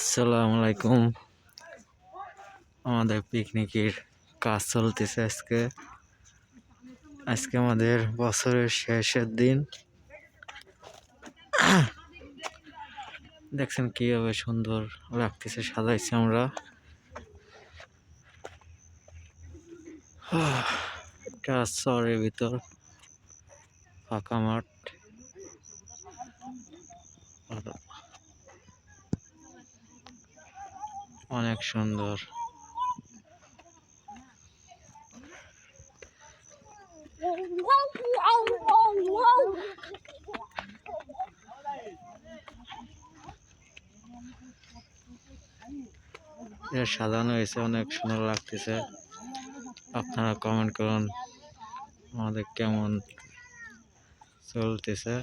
আসসালামু আলাইকুম। আমাদের পিকনিকের কাজ চলতেছে আজকে আমাদের বছরের শেষের দিন। দেখছেন কিভাবে সুন্দর লাগতেছে, সাজাইছি আমরা। এটা শহরের ভিতর ফাঁকা মাঠ, অনেক সুন্দর। এটা সাজানো হয়েছে, অনেক সুন্দর লাগতেছে। আপনারা কমেন্ট করুন আমাদের কেমন চলতেছে।